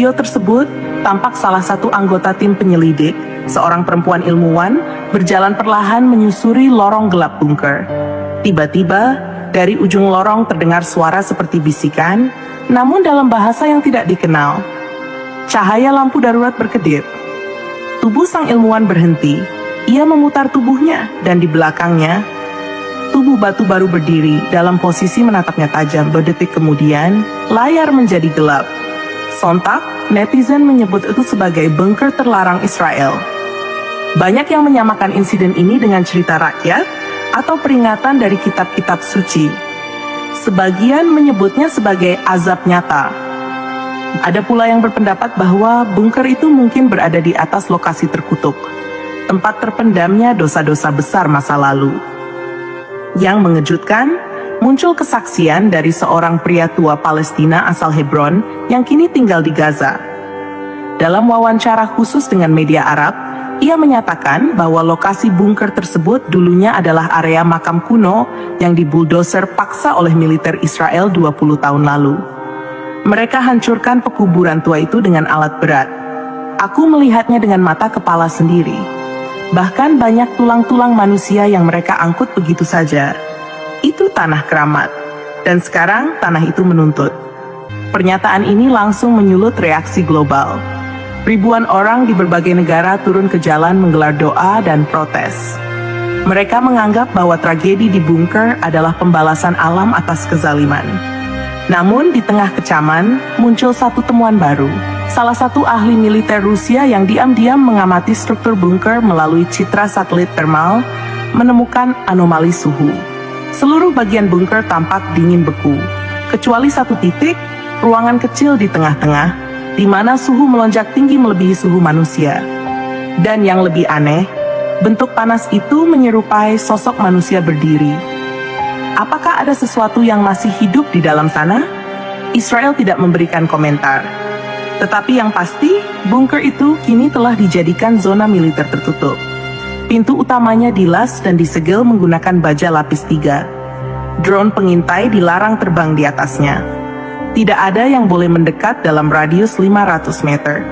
video tersebut, tampak salah satu anggota tim penyelidik, seorang perempuan ilmuwan, berjalan perlahan menyusuri lorong gelap bunker. Tiba-tiba, dari ujung lorong terdengar suara seperti bisikan, namun dalam bahasa yang tidak dikenal. Cahaya lampu darurat berkedip. Tubuh sang ilmuwan berhenti. Ia memutar tubuhnya, dan di belakangnya, tubuh batu baru berdiri dalam posisi menatapnya tajam. Berdetik kemudian, layar menjadi gelap. Sontak, netizen menyebut itu sebagai bunker terlarang Israel. Banyak yang menyamakan insiden ini dengan cerita rakyat atau peringatan dari kitab-kitab suci. Sebagian menyebutnya sebagai azab nyata. Ada pula yang berpendapat bahwa bunker itu mungkin berada di atas lokasi terkutuk, tempat terpendamnya dosa-dosa besar masa lalu. Yang mengejutkan, muncul kesaksian dari seorang pria tua Palestina asal Hebron yang kini tinggal di Gaza. Dalam wawancara khusus dengan media Arab, ia menyatakan bahwa lokasi bunker tersebut dulunya adalah area makam kuno yang dibuldoser paksa oleh militer Israel 20 tahun lalu. Mereka hancurkan pekuburan tua itu dengan alat berat. Aku melihatnya dengan mata kepala sendiri. Bahkan banyak tulang-tulang manusia yang mereka angkut begitu saja. Itu tanah keramat, dan sekarang tanah itu menuntut. Pernyataan ini langsung menyulut reaksi global. Ribuan orang di berbagai negara turun ke jalan menggelar doa dan protes. Mereka menganggap bahwa tragedi di bunker adalah pembalasan alam atas kezaliman. Namun di tengah kecaman, muncul satu temuan baru. Salah satu ahli militer Rusia yang diam-diam mengamati struktur bunker melalui citra satelit thermal, menemukan anomali suhu. Seluruh bagian bunker tampak dingin beku, kecuali satu titik, ruangan kecil di tengah-tengah, di mana suhu melonjak tinggi melebihi suhu manusia. Dan yang lebih aneh, bentuk panas itu menyerupai sosok manusia berdiri. Apakah ada sesuatu yang masih hidup di dalam sana? Israel tidak memberikan komentar. Tetapi yang pasti, bunker itu kini telah dijadikan zona militer tertutup. Pintu utamanya dilas dan disegel menggunakan baja lapis 3. Drone pengintai dilarang terbang di atasnya. Tidak ada yang boleh mendekat dalam radius 500 meter.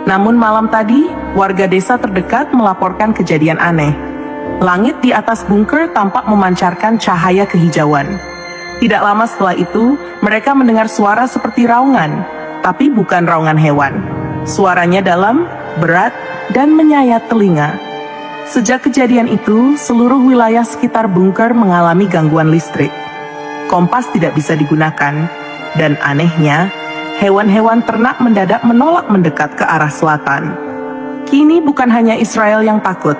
Namun malam tadi, warga desa terdekat melaporkan kejadian aneh. Langit di atas bunker tampak memancarkan cahaya kehijauan. Tidak lama setelah itu, mereka mendengar suara seperti raungan, tapi bukan raungan hewan. Suaranya dalam, berat, dan menyayat telinga. Sejak kejadian itu, seluruh wilayah sekitar bunker mengalami gangguan listrik. Kompas tidak bisa digunakan, dan anehnya, hewan-hewan ternak mendadak menolak mendekat ke arah selatan. Kini bukan hanya Israel yang takut.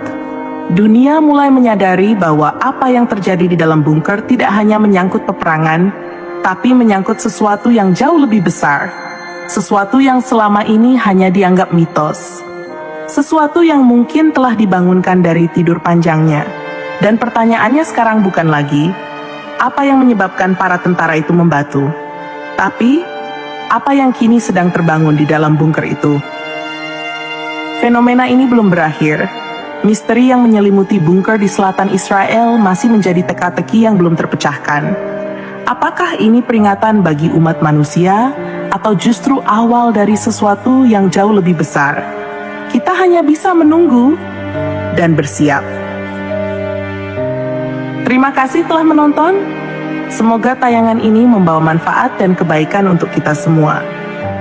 Dunia mulai menyadari bahwa apa yang terjadi di dalam bunker tidak hanya menyangkut peperangan, tapi menyangkut sesuatu yang jauh lebih besar. Sesuatu yang selama ini hanya dianggap mitos. Sesuatu yang mungkin telah dibangunkan dari tidur panjangnya. Dan pertanyaannya sekarang bukan lagi, apa yang menyebabkan para tentara itu membatu? Tapi, apa yang kini sedang terbangun di dalam bunker itu? Fenomena ini belum berakhir. Misteri yang menyelimuti bunker di selatan Israel masih menjadi teka-teki yang belum terpecahkan. Apakah ini peringatan bagi umat manusia, atau justru awal dari sesuatu yang jauh lebih besar? Kita hanya bisa menunggu dan bersiap. Terima kasih telah menonton. Semoga tayangan ini membawa manfaat dan kebaikan untuk kita semua.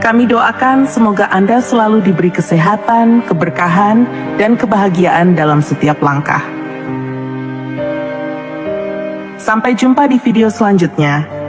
Kami doakan semoga Anda selalu diberi kesehatan, keberkahan, dan kebahagiaan dalam setiap langkah. Sampai jumpa di video selanjutnya.